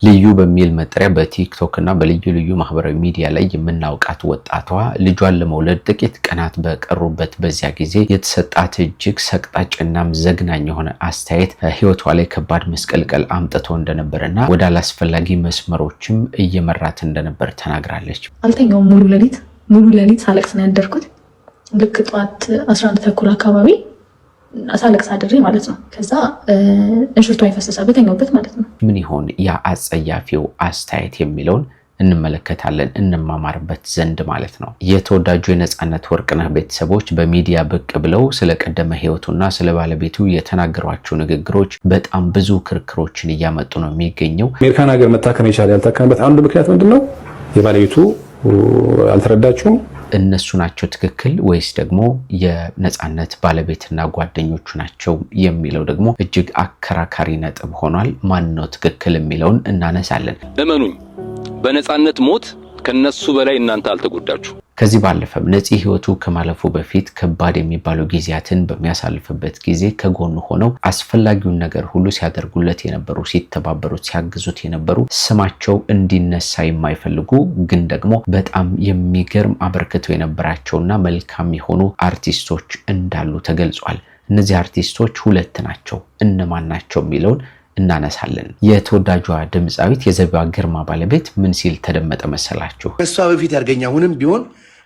ልዩ በሚል መጠሪያ በቲክቶክ እና በልዩ ልዩ ማህበራዊ ሚዲያ ላይ የምናውቃት ወጣቷ ልጇን ለመውለድ ጥቂት ቀናት በቀሩበት በዚያ ጊዜ የተሰጣት እጅግ ሰቅጣጭና ዘግናኝ የሆነ አስተያየት ህይወቷ ላይ ከባድ መስቀልቀል አምጥቶ እንደነበርና ወደ አላስፈላጊ መስመሮችም እየመራት እንደነበር ተናግራለች። አልተኛውም። ሙሉ ሌሊት ሳለቅስ ነው ያደርኩት። ልክ ጠዋት 11 ተኩል አካባቢ አሳለቅስ አድሬ ማለት ነው። ከዛ እንሽርቷ ይፈሰሳል በተኛውበት ማለት ነው። ምን ይሆን ያ አጸያፊው አስተያየት የሚለውን እንመለከታለን እንማማርበት ዘንድ ማለት ነው። የተወዳጁ የነጻነት ወርቅነህ ቤተሰቦች በሚዲያ ብቅ ብለው ስለቀደመ ህይወቱና ስለ ባለቤቱ የተናገሯቸው ንግግሮች በጣም ብዙ ክርክሮችን እያመጡ ነው የሚገኘው። አሜሪካን ሀገር መታከም የቻለ ያልታከመበት አንዱ ምክንያት ምንድነው? የባለቤቱ አልተረዳችሁም። እነሱ ናቸው ትክክል ወይስ ደግሞ የነጻነት ባለቤትና ጓደኞቹ ናቸው የሚለው ደግሞ እጅግ አከራካሪ ነጥብ ሆኗል። ማን ነው ትክክል የሚለውን እናነሳለን። እመኑኝ በነጻነት ሞት ከነሱ በላይ እናንተ አልተጎዳችሁ። ከዚህ ባለፈም ነፂ ህይወቱ ከማለፉ በፊት ከባድ የሚባሉ ጊዜያትን በሚያሳልፍበት ጊዜ ከጎኑ ሆነው አስፈላጊውን ነገር ሁሉ ሲያደርጉለት የነበሩ፣ ሲተባበሩት፣ ሲያግዙት የነበሩ ስማቸው እንዲነሳ የማይፈልጉ ግን ደግሞ በጣም የሚገርም አበርክተው የነበራቸውና መልካም የሆኑ አርቲስቶች እንዳሉ ተገልጿል። እነዚህ አርቲስቶች ሁለት ናቸው። እነማን ናቸው የሚለውን እናነሳለን። የተወዳጇ ድምፃዊት የዘቢባ ግርማ ባለቤት ምን ሲል ተደመጠ መሰላችሁ? ከሷ በፊት ያድርገኛ አሁንም ቢሆን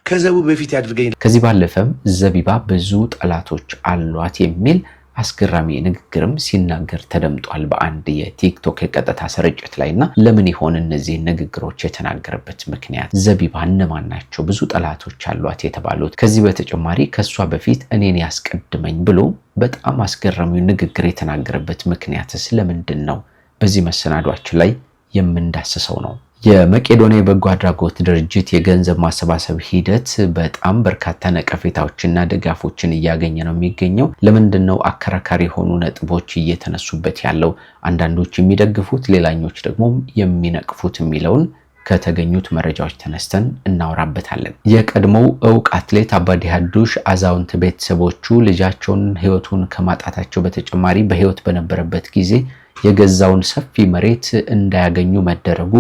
ከዘቡ በፊት ያድርገኝ። ከዚህ ባለፈም ዘቢባ ብዙ ጠላቶች አሏት የሚል አስገራሚ ንግግርም ሲናገር ተደምጧል በአንድ የቲክቶክ የቀጥታ ስርጭት ላይና ለምን ይሆን እነዚህ ንግግሮች የተናገረበት ምክንያት? ዘቢባ እነማን ናቸው ብዙ ጠላቶች አሏት የተባሉት? ከዚህ በተጨማሪ ከሷ በፊት እኔን ያስቀድመኝ ብሎ በጣም አስገራሚው ንግግር የተናገረበት ምክንያትስ ለምንድን ነው? በዚህ መሰናዷችን ላይ የምንዳስሰው ነው። የመቄዶንያ የበጎ አድራጎት ድርጅት የገንዘብ ማሰባሰብ ሂደት በጣም በርካታ ነቀፌታዎችና ድጋፎችን እያገኘ ነው የሚገኘው። ለምንድነው አከራካሪ የሆኑ ነጥቦች እየተነሱበት ያለው? አንዳንዶች የሚደግፉት፣ ሌላኞች ደግሞ የሚነቅፉት የሚለውን ከተገኙት መረጃዎች ተነስተን እናወራበታለን። የቀድሞው ዕውቅ አትሌት አባዲ ሀዱሽ አዛውንት ቤተሰቦቹ ልጃቸውን ህይወቱን ከማጣታቸው በተጨማሪ በህይወት በነበረበት ጊዜ የገዛውን ሰፊ መሬት እንዳያገኙ መደረጉ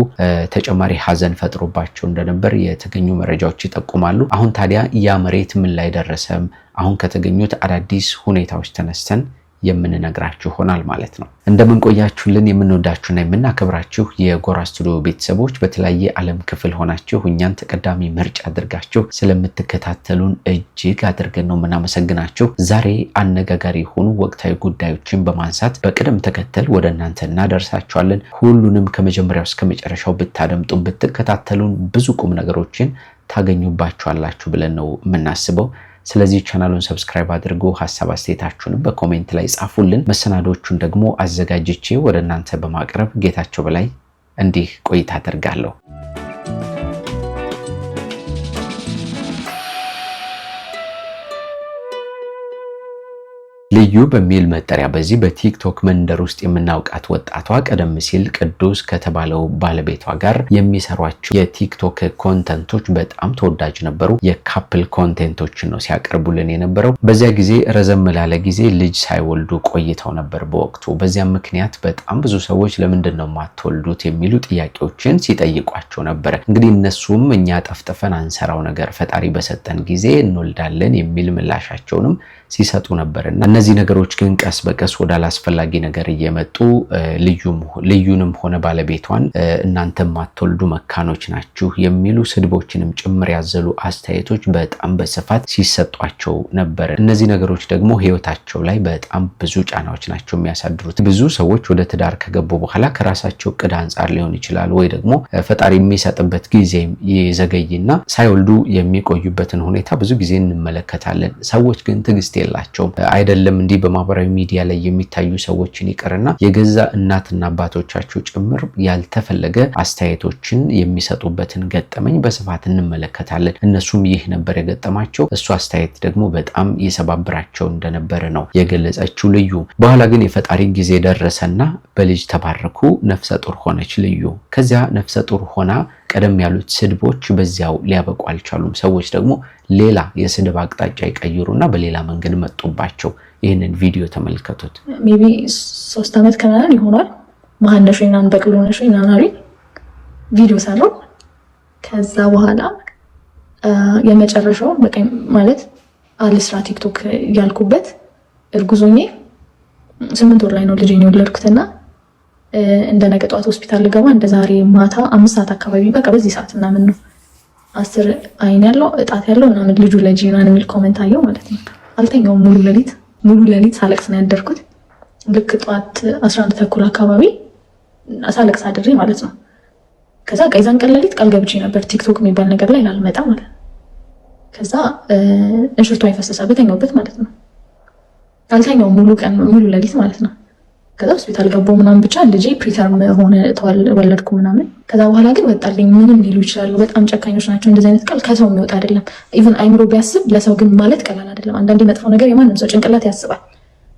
ተጨማሪ ሀዘን ፈጥሮባቸው እንደነበር የተገኙ መረጃዎች ይጠቁማሉ። አሁን ታዲያ ያ መሬት ምን ላይ ደረሰም? አሁን ከተገኙት አዳዲስ ሁኔታዎች ተነስተን የምንነግራችሁ ሆናል ማለት ነው። እንደምን ቆያችሁልን? የምንወዳችሁና የምናከብራችሁ የጎራ ስቱዲዮ ቤተሰቦች በተለያየ ዓለም ክፍል ሆናችሁ እኛን ተቀዳሚ ምርጫ አድርጋችሁ ስለምትከታተሉን እጅግ አድርገን ነው የምናመሰግናችሁ። ዛሬ አነጋጋሪ የሆኑ ወቅታዊ ጉዳዮችን በማንሳት በቅደም ተከተል ወደ እናንተ እናደርሳችኋለን። ሁሉንም ከመጀመሪያው እስከ መጨረሻው ብታደምጡን ብትከታተሉን ብዙ ቁም ነገሮችን ታገኙባችኋላችሁ ብለን ነው የምናስበው። ስለዚህ ቻናሉን ሰብስክራይብ አድርጉ። ሐሳብ አስተያየታችሁን በኮሜንት ላይ ጻፉልን። መሰናዶቹን ደግሞ አዘጋጅቼ ወደ እናንተ በማቅረብ ጌታቸው በላይ እንዲህ ቆይታ አደርጋለሁ። ልዩ በሚል መጠሪያ በዚህ በቲክቶክ መንደር ውስጥ የምናውቃት ወጣቷ ቀደም ሲል ቅዱስ ከተባለው ባለቤቷ ጋር የሚሰሯቸው የቲክቶክ ኮንተንቶች በጣም ተወዳጅ ነበሩ። የካፕል ኮንቴንቶችን ነው ሲያቀርቡልን የነበረው። በዚያ ጊዜ ረዘም ላለ ጊዜ ልጅ ሳይወልዱ ቆይተው ነበር በወቅቱ። በዚያም ምክንያት በጣም ብዙ ሰዎች ለምንድን ነው የማትወልዱት የሚሉ ጥያቄዎችን ሲጠይቋቸው ነበር። እንግዲህ እነሱም እኛ ጠፍጥፈን አንሰራው ነገር ፈጣሪ በሰጠን ጊዜ እንወልዳለን የሚል ምላሻቸውንም ሲሰጡ ነበርና እነዚህ ነገሮች ግን ቀስ በቀስ ወደ አላስፈላጊ ነገር እየመጡ ልዩንም ሆነ ባለቤቷን እናንተ ማትወልዱ መካኖች ናችሁ የሚሉ ስድቦችንም ጭምር ያዘሉ አስተያየቶች በጣም በስፋት ሲሰጧቸው ነበር። እነዚህ ነገሮች ደግሞ ህይወታቸው ላይ በጣም ብዙ ጫናዎች ናቸው የሚያሳድሩት። ብዙ ሰዎች ወደ ትዳር ከገቡ በኋላ ከራሳቸው ዕቅድ አንጻር ሊሆን ይችላል ወይ ደግሞ ፈጣሪ የሚሰጥበት ጊዜ ይዘገይና ሳይወልዱ የሚቆዩበትን ሁኔታ ብዙ ጊዜ እንመለከታለን። ሰዎች ግን ትዕግስት የላቸውም። አይደለም እንዲህ በማህበራዊ ሚዲያ ላይ የሚታዩ ሰዎችን ይቀርና የገዛ እናትና አባቶቻቸው ጭምር ያልተፈለገ አስተያየቶችን የሚሰጡበትን ገጠመኝ በስፋት እንመለከታለን። እነሱም ይህ ነበር የገጠማቸው። እሱ አስተያየት ደግሞ በጣም የሰባብራቸው እንደነበረ ነው የገለጸችው ልዩ። በኋላ ግን የፈጣሪ ጊዜ ደረሰና በልጅ ተባረኩ። ነፍሰ ጡር ሆነች ልዩ። ከዚያ ነፍሰ ጡር ሆና ቀደም ያሉት ስድቦች በዚያው ሊያበቁ አልቻሉም። ሰዎች ደግሞ ሌላ የስድብ አቅጣጫ ይቀይሩና በሌላ መንገድ መጡባቸው። ይህንን ቪዲዮ ተመልከቱት። ሜቢ 3 ዓመት ከምናምን ይሆናል መሀንነሽ ወይናን በቅሎነሽ ወይናን አሉኝ። ቪዲዮ ሰራው። ከዛ በኋላ የመጨረሻው በቃ ማለት አልስራ ቲክቶክ ያልኩበት እርጉዞኜ 8 ወር ላይ ነው ልጄን የወለድኩትና እንደ ነገ ጠዋት ሆስፒታል ልገባ እንደ ዛሬ ማታ 5 ሰዓት አካባቢ በቃ በዚህ ሰዓት ምናምን ነው 10 አይን ያለው እጣት ያለው ምናምን ልጁ ለጂናን የሚል ኮሜንት አየው ማለት ነው። አልተኛውም ሙሉ ሌሊት ሳለቅስ ነው ያደርኩት። ልክ ጠዋት 11 ተኩል አካባቢ ሳለቅስ አድሬ ማለት ነው። ከዛ ቀይዛን ቀን ሌሊት ቃል ገብቼ ነበር ቲክቶክ የሚባል ነገር ላይ ላልመጣ ማለት ነው። ከዛ እንሽርቷ የፈሰሰ በተኛውበት ማለት ነው። አልተኛውም ሙሉ ሌሊት ማለት ነው። ከዛ ሆስፒታል ገባሁ ምናምን ብቻ ልጄ ፕሪተርም ሆነ ወለድኩ ምናምን። ከዛ በኋላ ግን ወጣልኝ። ምንም ሊሉ ይችላሉ፣ በጣም ጨካኞች ናቸው። እንደዚህ አይነት ቃል ከሰው የሚወጣ አይደለም። ኢቭን አይምሮ ቢያስብ ለሰው ግን ማለት ቀላል አይደለም። አንዳንዴ መጥፎ ነገር የማንም ሰው ጭንቅላት ያስባል።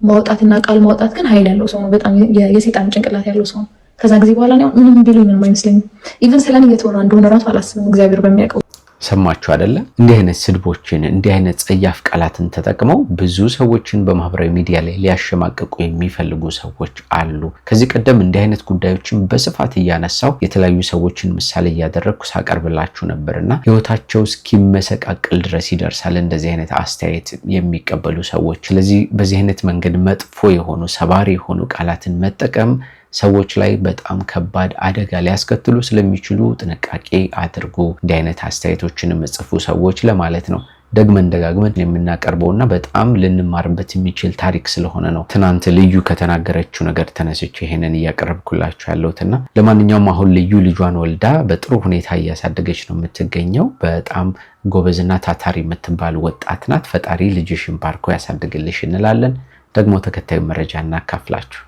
ማውጣትና ቃል ማውጣት ግን ኃይል ያለው ሰው ነው። በጣም የሰይጣን ጭንቅላት ያለው ሰው ነው። ከዛ ጊዜ በኋላ ነው ምንም ቢሉኝ ምንም አይመስለኝም። ኢቭን ስለኔ እየተወራ እንደሆነ ራሱ አላስብም። እግዚአብሔር በሚያውቀው። ሰማችሁ አይደለ? እንዲህ አይነት ስድቦችን እንዲህ አይነት ጸያፍ ቃላትን ተጠቅመው ብዙ ሰዎችን በማህበራዊ ሚዲያ ላይ ሊያሸማቅቁ የሚፈልጉ ሰዎች አሉ። ከዚህ ቀደም እንዲህ አይነት ጉዳዮችን በስፋት እያነሳው የተለያዩ ሰዎችን ምሳሌ እያደረግኩ ሳቀርብላችሁ ነበርና ህይወታቸው እስኪመሰቃቅል ድረስ ይደርሳል እንደዚህ አይነት አስተያየት የሚቀበሉ ሰዎች። ስለዚህ በዚህ አይነት መንገድ መጥፎ የሆኑ ሰባሪ የሆኑ ቃላትን መጠቀም ሰዎች ላይ በጣም ከባድ አደጋ ሊያስከትሉ ስለሚችሉ ጥንቃቄ አድርጉ። እንዲህ አይነት አስተያየቶችን የምጽፉ ሰዎች ለማለት ነው ደግመን ደጋግመን የምናቀርበውና በጣም ልንማርበት የሚችል ታሪክ ስለሆነ ነው። ትናንት ልዩ ከተናገረችው ነገር ተነስቼ ይሄንን እያቀረብኩላችሁ ያለሁትና ለማንኛውም አሁን ልዩ ልጇን ወልዳ በጥሩ ሁኔታ እያሳደገች ነው የምትገኘው። በጣም ጎበዝና ታታሪ የምትባል ወጣት ናት። ፈጣሪ ልጅሽን ባርኮ ያሳድግልሽ እንላለን። ደግሞ ተከታዩ መረጃ እናካፍላችሁ።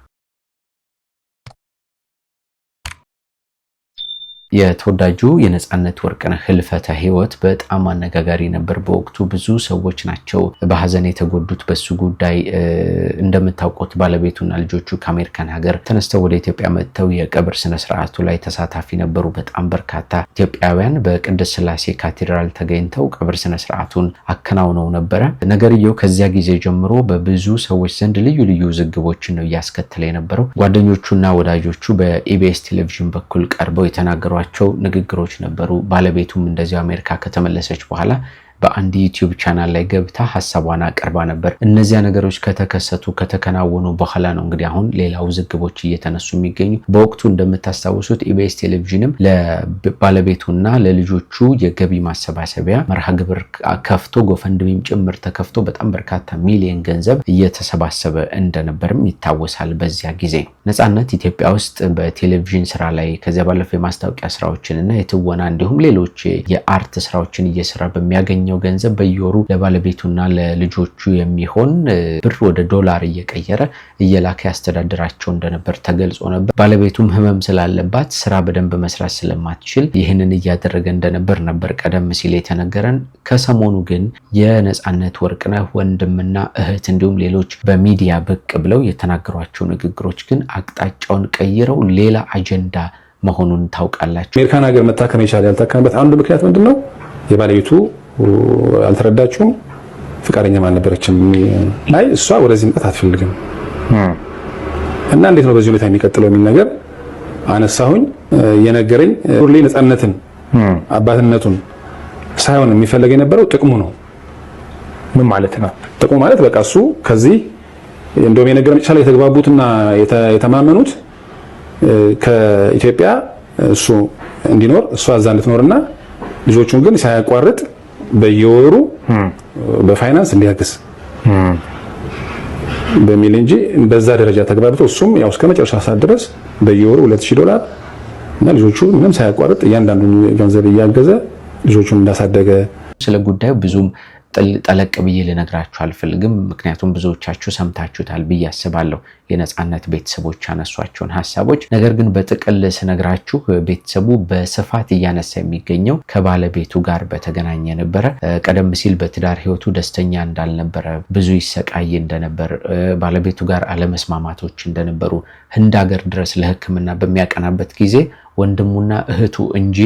የተወዳጁ የነጻነት ወርቅነህ ህልፈተ ህይወት በጣም አነጋጋሪ ነበር። በወቅቱ ብዙ ሰዎች ናቸው በሀዘን የተጎዱት በሱ ጉዳይ። እንደምታውቁት ባለቤቱና ልጆቹ ከአሜሪካን ሀገር ተነስተው ወደ ኢትዮጵያ መጥተው የቀብር ስነ ስርዓቱ ላይ ተሳታፊ ነበሩ። በጣም በርካታ ኢትዮጵያውያን በቅድስት ሥላሴ ካቴድራል ተገኝተው ቀብር ስነ ስርዓቱን አከናውነው ነበረ። ነገርየው ከዚያ ጊዜ ጀምሮ በብዙ ሰዎች ዘንድ ልዩ ልዩ ውዝግቦችን ነው እያስከተለ የነበረው። ጓደኞቹና ወዳጆቹ በኢቢኤስ ቴሌቪዥን በኩል ቀርበው የተናገሩ ንግግሮች ነበሩ። ባለቤቱም እንደዚሁ አሜሪካ ከተመለሰች በኋላ በአንድ ዩቲዩብ ቻናል ላይ ገብታ ሐሳቧን አቀርባ ነበር። እነዚያ ነገሮች ከተከናወኑ በኋላ ነው እንግዲህ አሁን ሌላ ውዝግቦች እየተነሱ የሚገኙ። በወቅቱ እንደምታስታውሱት ኢቢኤስ ቴሌቪዥንም ለባለቤቱና ለልጆቹ የገቢ ማሰባሰቢያ መርሃ ግብር ከፍቶ ጎፈንድሚም ጭምር ተከፍቶ በጣም በርካታ ሚሊዮን ገንዘብ እየተሰባሰበ እንደነበርም ይታወሳል። በዚያ ጊዜ ነጻነት ኢትዮጵያ ውስጥ በቴሌቪዥን ስራ ላይ ከዚያ ባለፈ የማስታወቂያ ስራዎችን እና የትወና እንዲሁም ሌሎች የአርት ስራዎችን እየሰራ በሚያገኝ ገንዘብ በየወሩ ለባለቤቱና ለልጆቹ የሚሆን ብር ወደ ዶላር እየቀየረ እየላከ ያስተዳድራቸው እንደነበር ተገልጾ ነበር። ባለቤቱም ህመም ስላለባት ስራ በደንብ መስራት ስለማትችል ይህንን እያደረገ እንደነበር ቀደም ሲል የተነገረን። ከሰሞኑ ግን የነጻነት ወርቅነህ ወንድምና እህት እንዲሁም ሌሎች በሚዲያ ብቅ ብለው የተናገሯቸው ንግግሮች ግን አቅጣጫውን ቀይረው ሌላ አጀንዳ መሆኑን ታውቃላችሁ። አሜሪካን ሀገር መታከም የቻለ ያልታከመበት አንዱ ምክንያት ምንድነው? የባለቤቱ አልተረዳችውም፣ ፍቃደኛም አልነበረችም። ላይ እሷ ወደዚህ መጣት አትፈልግም እና እንዴት ነው በዚህ ሁኔታ የሚቀጥለው የሚል ነገር አነሳሁኝ። የነገረኝ ሁሌ ነጻነትን አባትነቱን ሳይሆን የሚፈልግ የነበረው ጥቅሙ ነው። ምን ማለት ነው? ጥቅሙ ማለት በቃ እሱ ከዚህ እንደውም የነገረኝ ቻለ የተግባቡትና የተማመኑት ከኢትዮጵያ እሱ እንዲኖር እሷ እዛ እንድትኖርና ልጆቹን ግን ሳያቋርጥ በየወሩ በፋይናንስ እንዲያግዝ በሚል እንጂ በዛ ደረጃ ተግባብቶ እሱም ያው እስከ መጨረሻ ሰዓት ድረስ በየወሩ $2000 እና ልጆቹ ምንም ሳያቋርጥ እያንዳንዱን ገንዘብ እያገዘ ልጆቹን እንዳሳደገ። ስለ ጉዳዩ ብዙም ጠለቅ ብዬ ልነግራችሁ አልፈልግም። ምክንያቱም ብዙዎቻችሁ ሰምታችሁታል ብዬ አስባለሁ የነጻነት ቤተሰቦች ያነሷቸውን ሀሳቦች። ነገር ግን በጥቅል ስነግራችሁ ቤተሰቡ በስፋት እያነሳ የሚገኘው ከባለቤቱ ጋር በተገናኘ ነበረ። ቀደም ሲል በትዳር ህይወቱ ደስተኛ እንዳልነበረ፣ ብዙ ይሰቃይ እንደነበር፣ ባለቤቱ ጋር አለመስማማቶች እንደነበሩ፣ ህንድ ሀገር ድረስ ለሕክምና በሚያቀናበት ጊዜ ወንድሙና እህቱ እንጂ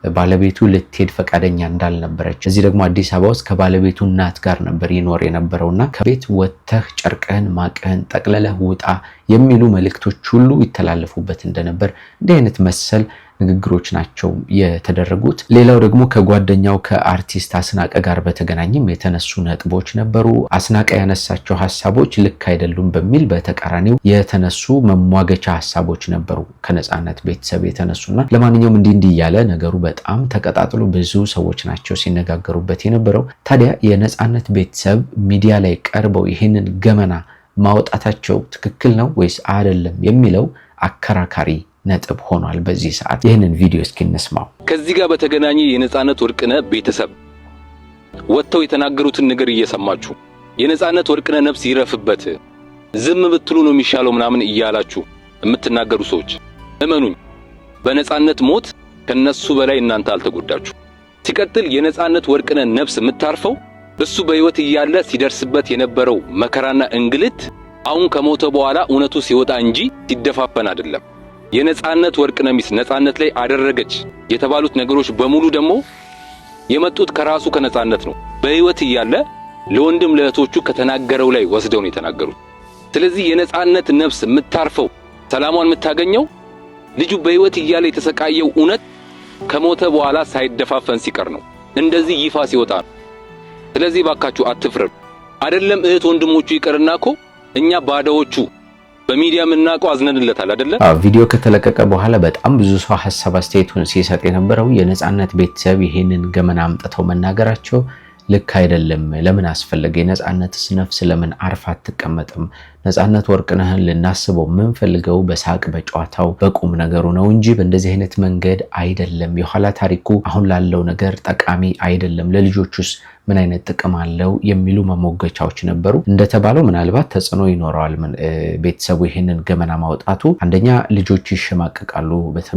ባለቤቱ ልትሄድ ፈቃደኛ እንዳልነበረች እዚህ ደግሞ አዲስ አበባ ውስጥ ከባለቤቱ እናት ጋር ነበር ይኖር የነበረውና ከቤት ወጥተህ ጨርቅህን ማቀህን ጠቅለለህ ውጣ የሚሉ መልእክቶች ሁሉ ይተላለፉበት እንደነበር እንዲህ አይነት መሰል ንግግሮች ናቸው የተደረጉት። ሌላው ደግሞ ከጓደኛው ከአርቲስት አስናቀ ጋር በተገናኘም የተነሱ ነጥቦች ነበሩ። አስናቀ ያነሳቸው ሐሳቦች ልክ አይደሉም በሚል በተቃራኒው የተነሱ መሟገቻ ሐሳቦች ነበሩ ከነጻነት ቤተሰብ የተነሱና ለማንኛውም እንዲህ ያለ ነገሩ በጣም ተቀጣጥሎ ብዙ ሰዎች ናቸው ሲነጋገሩበት የነበረው። ታዲያ የነጻነት ቤተሰብ ሚዲያ ላይ ቀርበው ይህንን ገመና ማውጣታቸው ትክክል ነው ወይስ አይደለም የሚለው አከራካሪ ነጥብ ሆኗል በዚህ ሰዓት። ይህንን ቪዲዮ እስኪ እንስማው። ከዚህ ጋር በተገናኘ የነጻነት ወርቅነህ ቤተሰብ ወጥተው የተናገሩትን ነገር እየሰማችሁ የነጻነት ወርቅነህ ነፍስ ይረፍበት ዝም ብትሉ ነው የሚሻለው ምናምን እያላችሁ የምትናገሩ ሰዎች እመኑኝ፣ በነጻነት ሞት ከነሱ በላይ እናንተ አልተጎዳችሁ። ሲቀጥል የነጻነት ወርቅነህ ነፍስ የምታርፈው እሱ በህይወት እያለ ሲደርስበት የነበረው መከራና እንግልት አሁን ከሞተ በኋላ እውነቱ ሲወጣ እንጂ ሲደፋፈን አይደለም። የነጻነት ወርቅነህ ሚስት ነጻነት ላይ አደረገች የተባሉት ነገሮች በሙሉ ደግሞ የመጡት ከራሱ ከነጻነት ነው። በህይወት እያለ ለወንድም ለእህቶቹ ከተናገረው ላይ ወስደው ነው የተናገሩት። ስለዚህ የነጻነት ነፍስ የምታርፈው ሰላሟን የምታገኘው ልጁ በህይወት እያለ የተሰቃየው እውነት ከሞተ በኋላ ሳይደፋፈን ሲቀር ነው፣ እንደዚህ ይፋ ሲወጣ ነው። ስለዚህ ባካችሁ አትፍረዱ። አይደለም እህት ወንድሞቹ ይቀርናኮ እኛ ባዳዎቹ በሚዲያ ምናቀው አዝነንለታል አይደለ? ቪዲዮ ከተለቀቀ በኋላ በጣም ብዙ ሰው ሐሳብ አስተያየቱን ሲሰጥ የነበረው የነጻነት ቤተሰብ ይሄንን ገመና አምጥተው መናገራቸው ልክ አይደለም። ለምን አስፈለገ? የነጻነትስ ነፍስ ለምን አርፋ አትቀመጥም? ነጻነት ወርቅነህን ልናስበው የምንፈልገው በሳቅ በጨዋታው በቁም ነገሩ ነው እንጂ በእንደዚህ አይነት መንገድ አይደለም። የኋላ ታሪኩ አሁን ላለው ነገር ጠቃሚ አይደለም። ለልጆቹስ ምን አይነት ጥቅም አለው የሚሉ መሞገቻዎች ነበሩ። እንደተባለው ምናልባት ተጽዕኖ ይኖረዋል ቤተሰቡ ይሄንን ገመና ማውጣቱ። አንደኛ ልጆች ይሸማቀቃሉ፣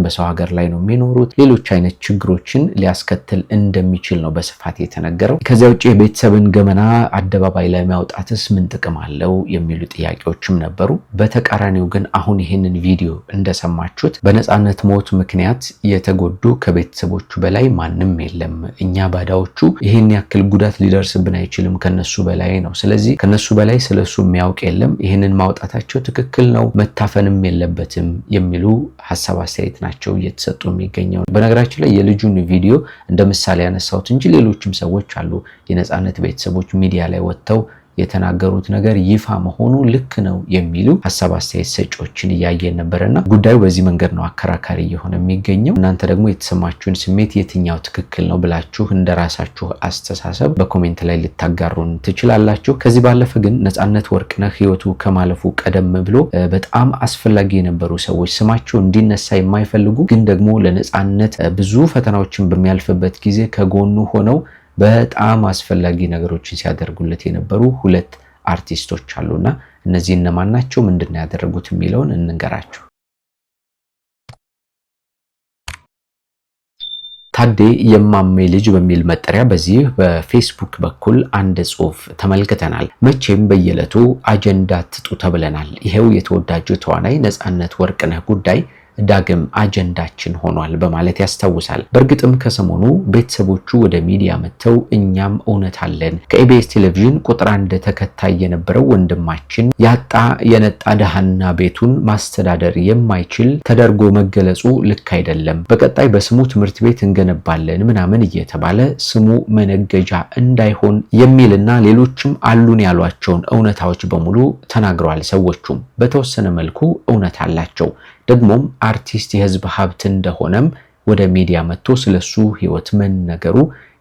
በሰው ሀገር ላይ ነው የሚኖሩት፣ ሌሎች አይነት ችግሮችን ሊያስከትል እንደሚችል ነው በስፋት የተነገረው። ከዚያ ውጪ የቤተሰብን ገመና አደባባይ ላይ ማውጣትስ ምን ጥቅም አለው የሚሉ ጥያቄዎችም ነበሩ። በተቃራኒው ግን አሁን ይሄንን ቪዲዮ እንደሰማችሁት በነጻነት ሞት ምክንያት የተጎዱ ከቤተሰቦቹ በላይ ማንም የለም። እኛ ባዳዎቹ ይሄን ያክል ጉዳት ሊደርስብን አይችልም፣ ከነሱ በላይ ነው። ስለዚህ ከነሱ በላይ ስለሱ የሚያውቅ የለም። ይሄንን ማውጣታቸው ትክክል ነው፣ መታፈንም የለበትም የሚሉ ሐሳብ አስተያየት ናቸው እየተሰጡ የሚገኘው። በነገራችን ላይ የልጁን ቪዲዮ እንደ ምሳሌ ያነሳሁት እንጂ ሌሎችም ሰዎች አሉ የነጻነት ቤተሰቦች ሚዲያ ላይ ወጥተው የተናገሩት ነገር ይፋ መሆኑ ልክ ነው የሚሉ ሐሳብ አስተያየት ሰጪዎችን እያየን ነበርና ጉዳዩ በዚህ መንገድ ነው አከራካሪ እየሆነ የሚገኘው። እናንተ ደግሞ የተሰማችሁን ስሜት የትኛው ትክክል ነው ብላችሁ እንደራሳችሁ አስተሳሰብ በኮሜንት ላይ ልታጋሩን ትችላላችሁ። ከዚህ ባለፈ ግን ነጻነት ወርቅነህ ህይወቱ ከማለፉ ቀደም ብሎ በጣም አስፈላጊ የነበሩ ሰዎች ስማቸው እንዲነሳ የማይፈልጉ ግን ደግሞ ለነጻነት ብዙ ፈተናዎችን በሚያልፍበት ጊዜ ከጎኑ ሆነው በጣም አስፈላጊ ነገሮችን ሲያደርጉለት የነበሩ ሁለት አርቲስቶች አሉና እነዚህ እነማን ናቸው? ምንድነው ያደረጉት የሚለውን እንንገራችሁ። ታዴ የማሜ ልጅ በሚል መጠሪያ በዚህ በፌስቡክ በኩል አንድ ጽሑፍ ተመልክተናል። መቼም በየዕለቱ አጀንዳ ትጡ ተብለናል። ይሄው የተወዳጁ ተዋናይ ነጻነት ወርቅነህ ጉዳይ ዳግም አጀንዳችን ሆኗል በማለት ያስታውሳል። በእርግጥም ከሰሞኑ ቤተሰቦቹ ወደ ሚዲያ መጥተው እኛም እውነት አለን፣ ከኢቢኤስ ቴሌቪዥን ቁጥር 1 ተከታይ የነበረው ወንድማችን ያጣ የነጣ ደሃና ቤቱን ማስተዳደር የማይችል ተደርጎ መገለጹ ልክ አይደለም፣ በቀጣይ በስሙ ትምህርት ቤት እንገነባለን ምናምን እየተባለ ስሙ መነገጃ እንዳይሆን የሚልና ሌሎችም አሉን ያሏቸውን እውነታዎች በሙሉ ተናግረዋል። ሰዎቹም በተወሰነ መልኩ እውነት አላቸው። ደግሞም አርቲስት የህዝብ ሀብት እንደሆነም ወደ ሚዲያ መጥቶ ስለሱ ህይወት መነገሩ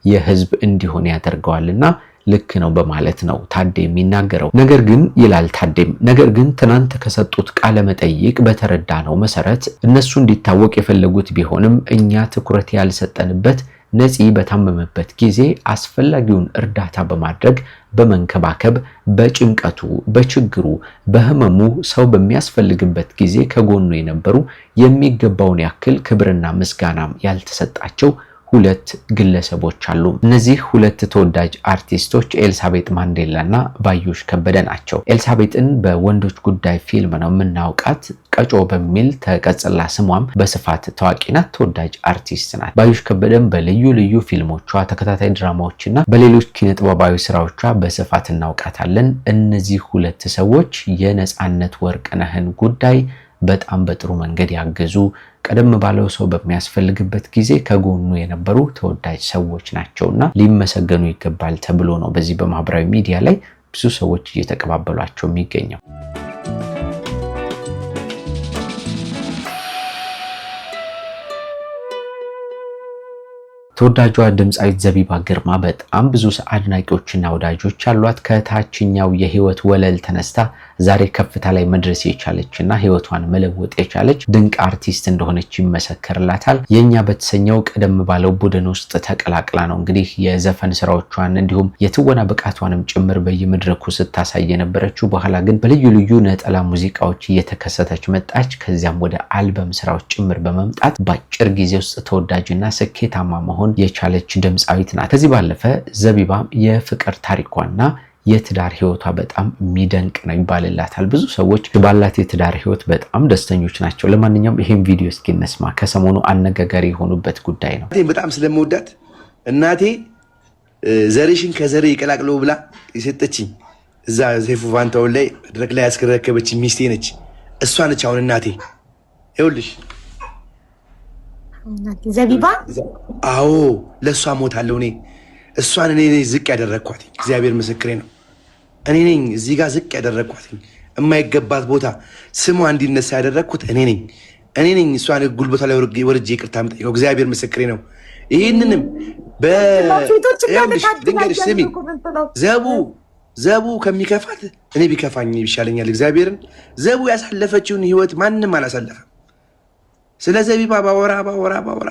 የህዝብ እንዲሆን ያደርገዋልና ልክ ነው በማለት ነው ታዴ የሚናገረው። ነገር ግን ይላል ታዴም፣ ነገር ግን ትናንት ከሰጡት ቃለ መጠይቅ በተረዳነው መሰረት እነሱ እንዲታወቅ የፈለጉት ቢሆንም እኛ ትኩረት ያልሰጠንበት ነፂ በታመመበት ጊዜ አስፈላጊውን እርዳታ በማድረግ በመንከባከብ በጭንቀቱ በችግሩ በህመሙ ሰው በሚያስፈልግበት ጊዜ ከጎኑ የነበሩ የሚገባውን ያክል ክብርና ምስጋናም ያልተሰጣቸው ሁለት ግለሰቦች አሉ። እነዚህ ሁለት ተወዳጅ አርቲስቶች ኤልሳቤጥ ማንዴላና ባዩሽ ከበደ ናቸው። ኤልሳቤጥን በወንዶች ጉዳይ ፊልም ነው የምናውቃት። ቀጮ በሚል ተቀጽላ ስሟም በስፋት ታዋቂ ናት። ተወዳጅ አርቲስት ናት። ባዩሽ ከበደም በልዩ ልዩ ፊልሞቿ፣ ተከታታይ ድራማዎችና በሌሎች ኪነጥበባዊ ስራዎቿ በስፋት እናውቃታለን። እነዚህ ሁለት ሰዎች የነጻነት ወርቅነህን ጉዳይ በጣም በጥሩ መንገድ ያገዙ፣ ቀደም ባለው ሰው በሚያስፈልግበት ጊዜ ከጎኑ የነበሩ ተወዳጅ ሰዎች ናቸውና ሊመሰገኑ ይገባል ተብሎ ነው በዚህ በማህበራዊ ሚዲያ ላይ ብዙ ሰዎች እየተቀባበሏቸው የሚገኘው። ተወዳጇ ድምፃዊት ዘቢባ ግርማ በጣም ብዙ አድናቂዎችና ወዳጆች አሏት። ከታችኛው የህይወት ወለል ተነስታ ዛሬ ከፍታ ላይ መድረስ የቻለችና ህይወቷን መለወጥ የቻለች ድንቅ አርቲስት እንደሆነች ይመሰከርላታል። የኛ በተሰኘው ቀደም ባለው ቡድን ውስጥ ተቀላቅላ ነው እንግዲህ የዘፈን ስራዎቿን እንዲሁም የትወና ብቃቷንም ጭምር በየመድረኩ ስታሳይ የነበረችው። በኋላ ግን በልዩ ልዩ ነጠላ ሙዚቃዎች እየተከሰተች መጣች። ከዚያም ወደ አልበም ስራዎች ጭምር በመምጣት በአጭር ጊዜ ውስጥ ተወዳጅና ስኬታማ መሆን የቻለች ድምፃዊት ናት። ከዚህ ባለፈ ዘቢባ የፍቅር ታሪኳና የትዳር ህይወቷ በጣም የሚደንቅ ነው ይባልላታል። ብዙ ሰዎች ባላት የትዳር ህይወት በጣም ደስተኞች ናቸው። ለማንኛውም ይሄን ቪዲዮ እስኪ እንስማ። ከሰሞኑ አነጋጋሪ የሆኑበት ጉዳይ ነው። በጣም ስለምወዳት እናቴ ዘሬሽን ከዘሬ ይቀላቅለው ብላ የሰጠችኝ እዛ ሴፉ ፋንታውን ላይ መድረክ ላይ ያስከረከበችኝ ሚስቴ ነች። እሷ ነች አሁን እናቴ። ይኸውልሽ ዘቢባ አዎ ለሷ ሞታለሁ እኔ። እሷን እኔ ነኝ ዝቅ ያደረኳት። እግዚአብሔር ምስክሬ ነው። እኔ ነኝ እዚህ ጋር ዝቅ ያደረኳት። የማይገባት ቦታ ስሟ እንዲነሳ ያደረኩት እኔ ነኝ። እኔ ነኝ እሷን ጉልበቷ ላይ ወርጄ ይቅርታ የምጠይቀው። እግዚአብሔር ምስክሬ ነው። ይህንንም ድንገርሽ ስሚ፣ ዘቡ ከሚከፋት እኔ ቢከፋኝ ይሻለኛል። እግዚአብሔርን ዘቡ ያሳለፈችውን ህይወት ማንም አላሳለፈም። ስለ ዘቢባ ባወራ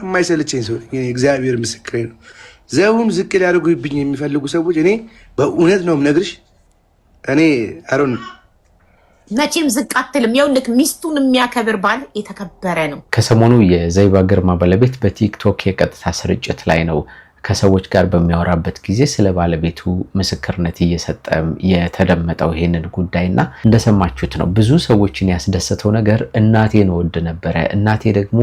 የማይሰለቸኝ ሰው እግዚአብሔር ምስክሬ ነው። ዘቡን ዝቅ ሊያደርጉብኝ የሚፈልጉ ሰዎች እኔ በእውነት ነው የምነግርሽ፣ እኔ አሮን መቼም ዝቅ አትልም። ይኸውልህ ሚስቱን የሚያከብር ባል የተከበረ ነው። ከሰሞኑ የዘቢባ ግርማ ባለቤት በቲክቶክ የቀጥታ ስርጭት ላይ ነው ከሰዎች ጋር በሚያወራበት ጊዜ ስለ ባለቤቱ ምስክርነት እየሰጠ የተደመጠው ይሄንን ጉዳይና እንደሰማችሁት ነው። ብዙ ሰዎችን ያስደሰተው ነገር እናቴን ወድ ነበረ፣ እናቴ ደግሞ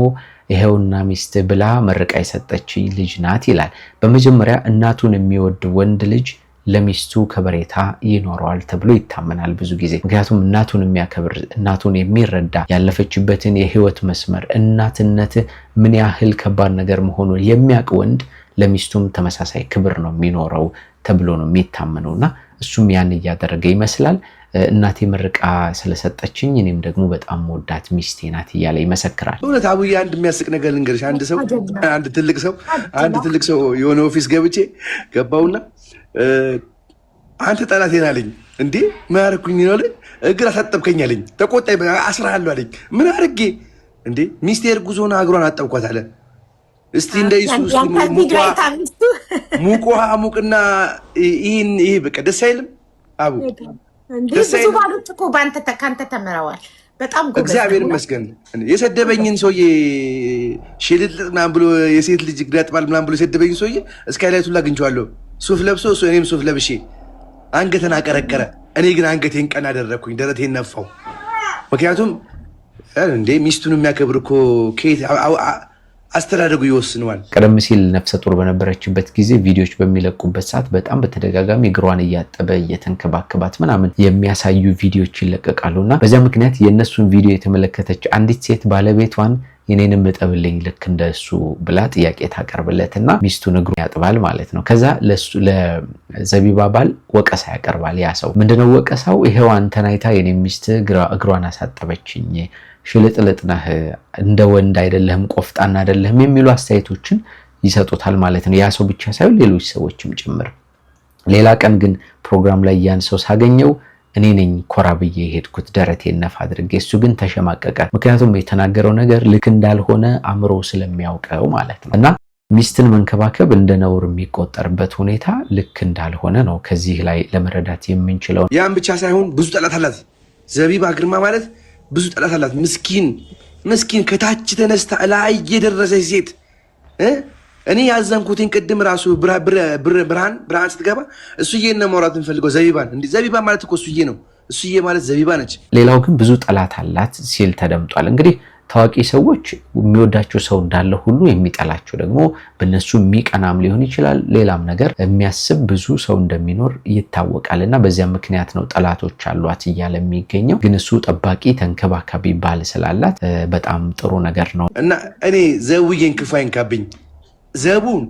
ይሄውና ሚስት ብላ መርቃ የሰጠች ልጅ ናት ይላል። በመጀመሪያ እናቱን የሚወድ ወንድ ልጅ ለሚስቱ ከበሬታ ይኖረዋል ተብሎ ይታመናል ብዙ ጊዜ። ምክንያቱም እናቱን የሚያከብር እናቱን የሚረዳ ያለፈችበትን የህይወት መስመር እናትነት ምን ያህል ከባድ ነገር መሆኑን የሚያውቅ ወንድ ለሚስቱም ተመሳሳይ ክብር ነው የሚኖረው ተብሎ ነው የሚታመነውና እሱም ያን እያደረገ ይመስላል። እናቴ መርቃ ስለሰጠችኝ እኔም ደግሞ በጣም ወዳት ሚስቴ ናት እያለ ይመሰክራል። እውነት አቡዬ አንድ የሚያስቅ ነገር ልንገርሽ። አንድ ትልቅ ሰው የሆነ ኦፊስ ገባውና አንተ ጠላቴን አለኝ። እንዴ ምን አደረኩኝ ነው አለኝ። እግር አሳጠብከኝ አለኝ። ተቆጣኝ። አስራለሁ አለኝ። ምን አድርጌ እንዴ ሚስቴ እርጉዝ ሆና እግሯን አጠብኳት አለ። እስቲ እንደ ኢየሱስ ሙቅ ውሃ ሙቅና ይሄ በቃ ደስ አይልም አቡ። ብዙ ባሎች እኮ ካንተ ተምረዋል። በጣም ጎበዝ። እግዚአብሔር ይመስገን። የሰደበኝን ሰውዬ ሽልጥልጥ ምናምን ብሎ የሴት ልጅ እግር ያጥባል ምናምን ብሎ የሰደበኝን ሰውዬ እስካይላይቱ ላይ አግኝቼዋለሁ። ሱፍ ለብሶ እኔም ሱፍ ለብሼ አንገትን አቀረቀረ። እኔ ግን አንገቴን ቀና አደረግኩኝ፣ ደረቴን ነፋው። ምክንያቱም እንዴ ሚስቱን የሚያከብር እኮ ከየት አስተዳደጉ ይወስነዋል። ቀደም ሲል ነፍሰ ጡር በነበረችበት ጊዜ ቪዲዮዎች በሚለቁበት ሰዓት በጣም በተደጋጋሚ እግሯን እያጠበ እየተንከባከባት ምናምን የሚያሳዩ ቪዲዮዎች ይለቀቃሉና በዚያ ምክንያት የእነሱን ቪዲዮ የተመለከተች አንዲት ሴት ባለቤቷን የኔንም እጠብልኝ ልክ እንደሱ ብላ ጥያቄ ታቀርብለትና ሚስቱን እግሩን ያጥባል ማለት ነው። ከዛ ለዘቢባ ባል ወቀሳ ያቀርባል። ያ ሰው ምንድነው ወቀሳው? ይሄው አንተን አይታ የኔ ሚስት እግሯን አሳጠበችኝ፣ ሽልጥልጥ ነህ፣ እንደ ወንድ አይደለህም፣ ቆፍጣና አይደለህም የሚሉ አስተያየቶችን ይሰጡታል ማለት ነው። ያ ሰው ብቻ ሳይሆን ሌሎች ሰዎችም ጭምር። ሌላ ቀን ግን ፕሮግራም ላይ ያን ሰው ሳገኘው እኔ ነኝ ኮራ ብዬ ሄድኩት ደረቴን ነፋ አድርጌ። እሱ ግን ተሸማቀቀ። ምክንያቱም የተናገረው ነገር ልክ እንዳልሆነ አእምሮ ስለሚያውቀው ማለት ነው። እና ሚስትን መንከባከብ እንደ ነውር የሚቆጠርበት ሁኔታ ልክ እንዳልሆነ ነው ከዚህ ላይ ለመረዳት የምንችለው። ያን ብቻ ሳይሆን ብዙ ጠላት አላት ዘቢባ ግርማ ማለት ብዙ ጠላት አላት። ምስኪን ከታች ተነስታ ላይ የደረሰች ሴት እኔ ያዘንኩትን ቅድም ራሱ ብርሃን ስትገባ እሱዬ ነው ማውራት እንፈልገው ዘቢባን እንዴ ዘቢባን ማለት እኮ እሱዬ ነው እሱዬ ማለት ዘቢባ ነች ሌላው ግን ብዙ ጠላት አላት ሲል ተደምጧል እንግዲህ ታዋቂ ሰዎች የሚወዳቸው ሰው እንዳለ ሁሉ የሚጠላቸው ደግሞ በእነሱ የሚቀናም ሊሆን ይችላል ሌላም ነገር የሚያስብ ብዙ ሰው እንደሚኖር ይታወቃልና በዚያ ምክንያት ነው ጠላቶች አሏት እያለ የሚገኘው ግን እሱ ጠባቂ ተንከባካቢ ባል ስላላት በጣም ጥሩ ነገር ነው እና እኔ ዘውዬን ክፉ አይንካብኝ ዘቡን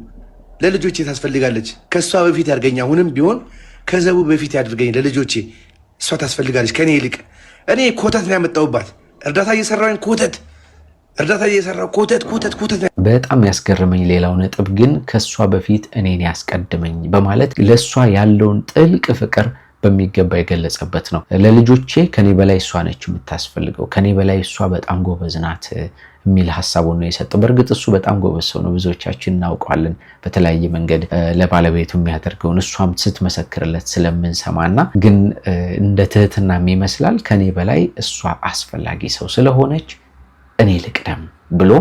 ለልጆቼ ታስፈልጋለች ከሷ በፊት ያርገኛ አሁንም ቢሆን ከዘቡ በፊት ያድርገኝ ለልጆቼ እሷ ታስፈልጋለች ከኔ ይልቅ እኔ ኮተት ነው ያመጣውባት እርዳታ እየሰራው ኮተት በጣም ያስገርመኝ ሌላው ነጥብ ግን ከሷ በፊት እኔን ያስቀድመኝ በማለት ለሷ ያለውን ጥልቅ ፍቅር በሚገባ የገለጸበት ነው ለልጆቼ ከኔ በላይ እሷ ነች የምታስፈልገው ከኔ በላይ እሷ በጣም ጎበዝ ናት የሚል ሐሳቡን ነው የሰጠው በርግጥ እሱ በጣም ጎበዝ ሰው ነው ብዙዎቻችን እናውቀዋለን በተለያየ መንገድ ለባለቤቱ የሚያደርገውን እሷም ስትመሰክርለት ስለምንሰማና ግን እንደ ትህትና የሚመስላል ከኔ በላይ እሷ አስፈላጊ ሰው ስለሆነች እኔ ልቅደም ብሎ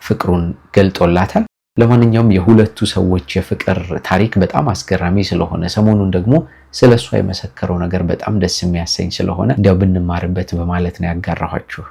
ፍቅሩን ገልጦላታል ለማንኛውም የሁለቱ ሰዎች የፍቅር ታሪክ በጣም አስገራሚ ስለሆነ ሰሞኑን ደግሞ ስለሷ የመሰከረው ነገር በጣም ደስ የሚያሰኝ ስለሆነ እንዲያው ብንማርበት በማለት ነው ያጋራኋችሁ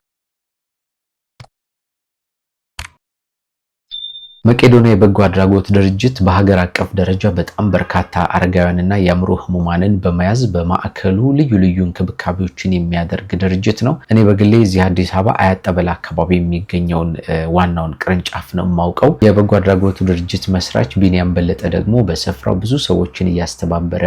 መቄዶንያ የበጎ አድራጎት ድርጅት በሀገር አቀፍ ደረጃ በጣም በርካታ አረጋውያንና የአእምሮ ህሙማንን በመያዝ በማዕከሉ ልዩ ልዩ እንክብካቤዎችን የሚያደርግ ድርጅት ነው እኔ በግሌ እዚህ አዲስ አበባ አያት ጠበል አካባቢ የሚገኘውን ዋናውን ቅርንጫፍ ነው የማውቀው የበጎ አድራጎት ድርጅት መስራች ቢኒያም በለጠ ደግሞ በስፍራው ብዙ ሰዎችን እያስተባበረ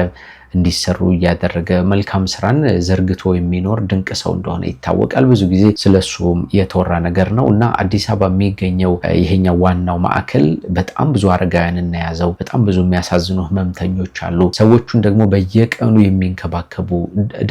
እንዲሰሩ ያደረገ መልካም ስራን ዘርግቶ የሚኖር ድንቅ ሰው እንደሆነ ይታወቃል ብዙ ጊዜ ስለሱ የተወራ ነገር ነውና አዲስ አበባ የሚገኘው ይሄኛው ዋናው ማዕከል በጣም ብዙ አረጋውያንን ያዘው በጣም ብዙ የሚያሳዝኑ ህመምተኞች አሉ ሰዎቹን ደግሞ በየቀኑ የሚንከባከቡ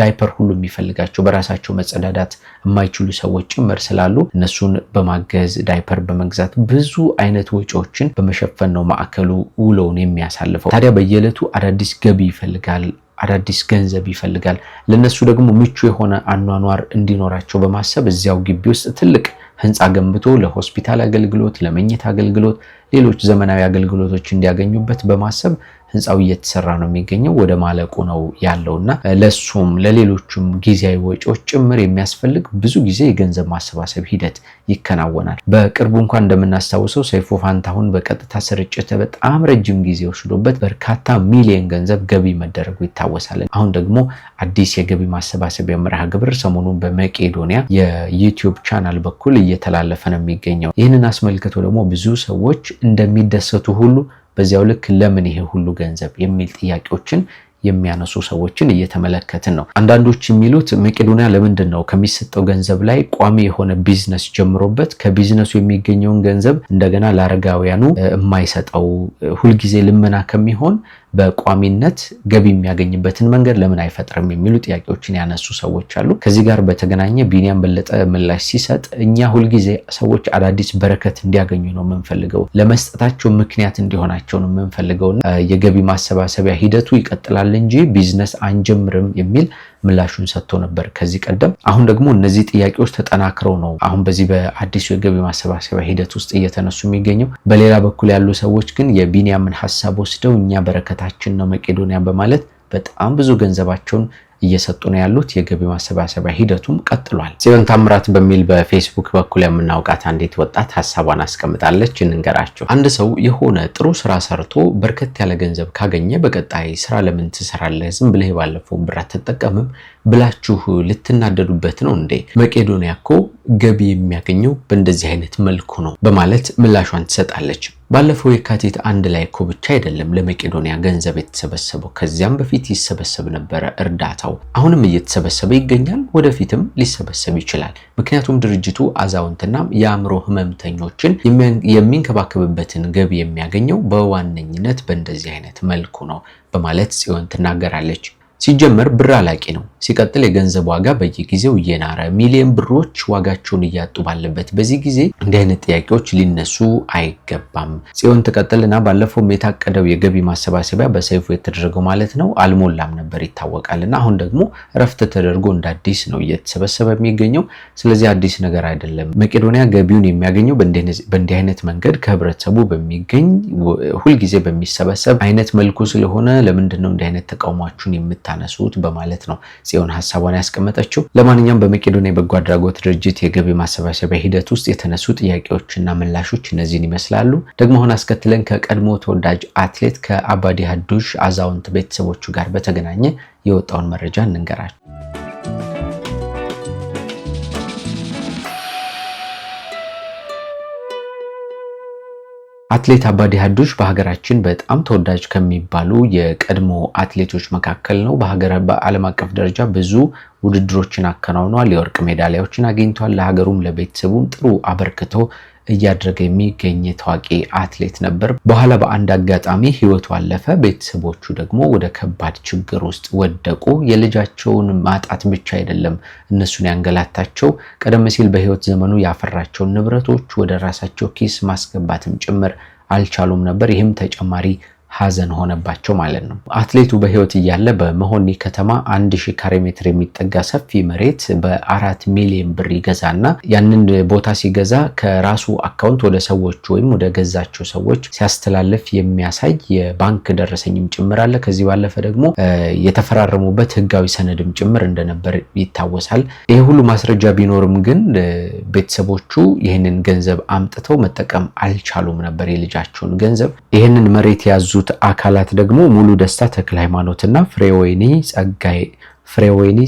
ዳይፐር ሁሉ የሚፈልጋቸው በራሳቸው መጸዳዳት የማይችሉ ሰዎች ጭምር ስላሉ እነሱን በማገዝ ዳይፐር በመግዛት ብዙ አይነት ወጪዎችን በመሸፈን ነው ማዕከሉ ውሎውን የሚያሳልፈው ታዲያ በየዕለቱ አዳዲስ ገቢ ይፈልጋል አዳዲስ ገንዘብ ይፈልጋል ለነሱ ደግሞ ምቹ የሆነ አኗኗር እንዲኖራቸው በማሰብ እዚያው ግቢ ውስጥ ትልቅ ህንጻ ገንብቶ ለሆስፒታል አገልግሎት ለመኝታ አገልግሎት ሌሎች ዘመናዊ አገልግሎቶች እንዲያገኙበት በማሰብ ህንጻው እየተሰራ ነው የሚገኘው ወደ ማለቁ ነው ያለውና ለሱም ለሌሎችም ጊዜያዊ ወጪዎች ጭምር የሚያስፈልግ ብዙ ጊዜ የገንዘብ ማሰባሰብ ሂደት ይከናወናል በቅርቡ እንኳን እንደምናስታውሰው ሰይፉ ፋንታሁን በቀጥታ ስርጭት በጣም ረጅም ጊዜ ወስዶበት በርካታ ሚሊዮን ገንዘብ ገቢ መደረጉ ይታወሳል አሁን ደግሞ አዲስ የገቢ ማሰባሰቢያ መርሃ ግብር ሰሞኑን በመቄዶንያ የዩቲዩብ ቻናል በኩል እየተላለፈ ነው የሚገኘው ይህንን አስመልክቶ ደግሞ ብዙ ሰዎች እንደሚደሰቱ ሁሉ በዚያው ልክ ለምን ይሄ ሁሉ ገንዘብ የሚል ጥያቄዎችን የሚያነሱ ሰዎችን እየተመለከትን ነው አንዳንዶች የሚሉት መቄዶንያ ለምንድን ነው ከሚሰጠው ገንዘብ ላይ ቋሚ የሆነ ቢዝነስ ጀምሮበት ከቢዝነሱ የሚገኘውን ገንዘብ እንደገና ለአረጋውያኑ የማይሰጠው ሁሉ ጊዜ ልመና ከሚሆን በቋሚነት ገቢ የሚያገኝበትን መንገድ ለምን አይፈጥርም የሚሉ ጥያቄዎችን ያነሱ ሰዎች አሉ ከዚህ ጋር በተገናኘ ቢኒያም በለጠ ምላሽ ሲሰጥ እኛ ሁሉ ጊዜ ሰዎች አዳዲስ በረከት እንዲያገኙ ነው የምንፈልገው ለመስጠታቸው ምክንያት እንዲሆናቸው ነው የምንፈልገው የገቢ ማሰባሰቢያ ሂደቱ ይቀጥላል እንጂ ቢዝነስ አንጀምርም የሚል ምላሹን ሰጥቶ ነበር ከዚህ ቀደም አሁን ደግሞ እነዚህ ጥያቄዎች ተጠናክረው ነው አሁን በዚህ በአዲሱ የገቢ ማሰባሰቢያ ሂደት ውስጥ እየተነሱ የሚገኘው በሌላ በኩል ያሉ ሰዎች ግን የቢኒያምን ሐሳብ ወስደው እኛ በረከታችን ነው መቄዶንያ በማለት በጣም ብዙ ገንዘባቸውን እየሰጡ ነው ያሉት የገቢ ማሰባሰቢያ ሂደቱም ቀጥሏል ጽዮን ታምራት በሚል በፌስቡክ በኩል የምናውቃት አንዲት ወጣት ሐሳቧን አስቀምጣለች እንንገራችሁ አንድ ሰው የሆነ ጥሩ ስራ ሰርቶ በርከት ያለ ገንዘብ ካገኘ በቀጣይ ስራ ለምን ትሰራለህ ዝም ብለህ ባለፈው ብር አትጠቀምም ብላችሁ ልትናደዱበት ነው እንዴ መቄዶንያ እኮ ገቢ የሚያገኘው በእንደዚህ አይነት መልኩ ነው በማለት ምላሿን ትሰጣለች ባለፈው የካቲት አንድ ላይ እኮ ብቻ አይደለም ለመቄዶንያ ገንዘብ የተሰበሰበው ከዚያም በፊት ይሰበሰብ ነበር እርዳታው አሁንም እየተሰበሰበ ይገኛል ወደፊትም ሊሰበሰብ ይችላል ምክንያቱም ድርጅቱ አዛውንትና የአእምሮ ህመምተኞችን የሚንከባከብበትን ገቢ የሚያገኘው በዋነኝነት በእንደዚህ አይነት መልኩ ነው በማለት ጽዮን ትናገራለች ሲጀመር ብር አላቂ ነው። ሲቀጥል የገንዘብ ዋጋ በየጊዜው እየናረ ሚሊዮን ብሮች ዋጋቸውን እያጡ ባለበት በዚህ ጊዜ እንዲህ አይነት ጥያቄዎች ሊነሱ አይገባም። ጽዮን ተቀጥልና ባለፈው የታቀደው የገቢ ማሰባሰቢያ በሰይፉ የተደረገው ማለት ነው አልሞላም ነበር ይታወቃልና አሁን ደግሞ ረፍት ተደርጎ እንደ አዲስ ነው እየተሰበሰበ የሚገኘው። ስለዚህ አዲስ ነገር አይደለም። መቄዶንያ ገቢውን የሚያገኘው በእንዲህ አይነት መንገድ ከህብረተሰቡ በሚገኝ ሁሉ ጊዜ በሚሰበሰብ አይነት መልኩ ስለሆነ ለምንድነው እንዲህ አይነት ተቃውሟችሁን የምታነሱት በማለት ነው ጽዮን ሐሳቧን ያስቀመጠችው። ለማንኛውም በመቄዶንያ የበጎ አድራጎት ድርጅት የገቢ ማሰባሰቢያ ሂደት ውስጥ የተነሱ ጥያቄዎችና ምላሾች እነዚህን ይመስላሉ። ደግሞ አሁን አስከትለን ከቀድሞ ተወዳጅ አትሌት ከአባዲ ሀዱሽ አዛውንት ቤተሰቦቹ ጋር በተገናኘ የወጣውን መረጃ እንንገራችሁ። አትሌት አባዲ ሀዱሽ በሀገራችን በጣም ተወዳጅ ከሚባሉ የቀድሞ አትሌቶች መካከል ነው። በዓለም አቀፍ ደረጃ ብዙ ውድድሮችን አከናውኗል። የወርቅ ሜዳሊያዎችን አግኝቷል። ለሀገሩም ለቤተሰቡም ጥሩ አበርክቶ እያደረገ የሚገኝ ታዋቂ አትሌት ነበር። በኋላ በአንድ አጋጣሚ ህይወቱ አለፈ። ቤተሰቦቹ ደግሞ ወደ ከባድ ችግር ውስጥ ወደቁ። የልጃቸውን ማጣት ብቻ አይደለም እነሱን ያንገላታቸው፣ ቀደም ሲል በህይወት ዘመኑ ያፈራቸውን ንብረቶች ወደ ራሳቸው ኪስ ማስገባትም ጭምር አልቻሉም ነበር። ይህም ተጨማሪ ሐዘን ሆነባቸው ማለት ነው። አትሌቱ በህይወት እያለ በመሆኒ ከተማ 1000 ካሬ ሜትር የሚጠጋ ሰፊ መሬት በ4 ሚሊዮን ብር ይገዛና ያንን ቦታ ሲገዛ ከራሱ አካውንት ወደ ሰዎች ወይም ወደ ገዛቸው ሰዎች ሲያስተላልፍ የሚያሳይ የባንክ ደረሰኝም ጭምር አለ። ከዚህ ባለፈ ደግሞ የተፈራረሙበት ህጋዊ ሰነድም ጭምር እንደነበር ይታወሳል። ይሄ ሁሉ ማስረጃ ቢኖርም ግን ቤተሰቦቹ ይህንን ገንዘብ አምጥተው መጠቀም አልቻሉም ነበር የልጃቸውን ገንዘብ። ይህንን መሬት ያዙ አካላት ደግሞ ሙሉ ደስታ ተክለ ሃይማኖትና ፍሬወይኒ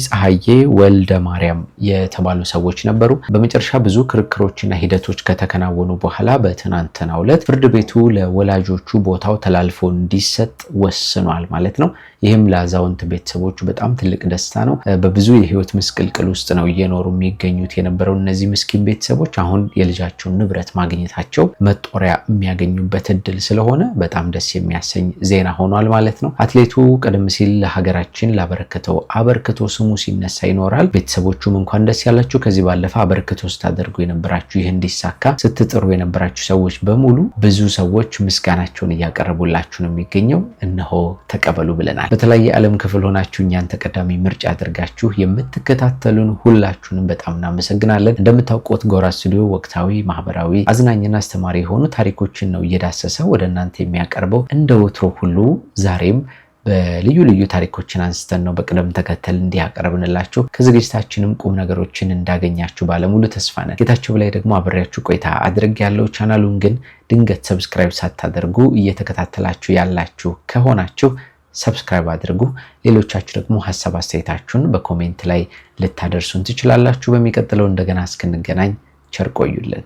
ፀሐዬ ወልደ ማርያም የተባሉ ሰዎች ነበሩ። በመጨረሻ ብዙ ክርክሮችና ሂደቶች ከተከናወኑ በኋላ በትናንትናው ዕለት ፍርድ ቤቱ ለወላጆቹ ቦታው ተላልፎ እንዲሰጥ ወስኗል ማለት ነው። ይህም ለአዛውንት ቤተሰቦቹ በጣም ትልቅ ደስታ ነው። በብዙ የህይወት ምስቅልቅል ውስጥ ነው እየኖሩ የሚገኙት የነበረው እነዚህ ምስኪን ቤተሰቦች አሁን የልጃቸውን ንብረት ማግኘታቸው መጦሪያ የሚያገኙበት እድል ስለሆነ በጣም ደስ የሚያሰኝ ዜና ሆኗል ማለት ነው። አትሌቱ ቀደም ሲል ለሀገራችን ላበረከተው አበርክቶ ስሙ ሲነሳ ይኖራል። ቤተሰቦቹም እንኳን ደስ ያላችሁ። ከዚህ ባለፈ አበርክቶ ስታደርጉ የነበራችሁ ይህ እንዲሳካ ስትጥሩ የነበራችሁ ሰዎች በሙሉ ብዙ ሰዎች ምስጋናቸውን እያቀረቡላችሁ ነው የሚገኘው። እነሆ ተቀበሉ ብለናል። በተለያየ ዓለም ክፍል ሆናችሁ እኛን ተቀዳሚ ምርጫ አድርጋችሁ የምትከታተሉን ሁላችሁንም በጣም እናመሰግናለን። እንደምታውቁት ጎራ ስቱዲዮ ወቅታዊ፣ ማህበራዊ፣ አዝናኝና አስተማሪ የሆኑ ታሪኮችን ነው እየዳሰሰ ወደ እናንተ የሚያቀርበው። እንደ ወትሮ ሁሉ ዛሬም በልዩ ልዩ ታሪኮችን አንስተን ነው በቅደም ተከተል እንዲያቀርብንላችሁ። ከዝግጅታችንም ቁም ነገሮችን እንዳገኛችሁ ባለሙሉ ተስፋ ነን። ጌታቸው በላይ ደግሞ አብሬያችሁ ቆይታ አድርጌያለሁ። ቻናሉን ግን ድንገት ሰብስክራይብ ሳታደርጉ እየተከታተላችሁ ያላችሁ ከሆናችሁ ሰብስክራይብ አድርጉ። ሌሎቻችሁ ደግሞ ሐሳብ አስተያየታችሁን በኮሜንት ላይ ልታደርሱን ትችላላችሁ። በሚቀጥለው እንደገና እስክንገናኝ ቸር ቆዩልን።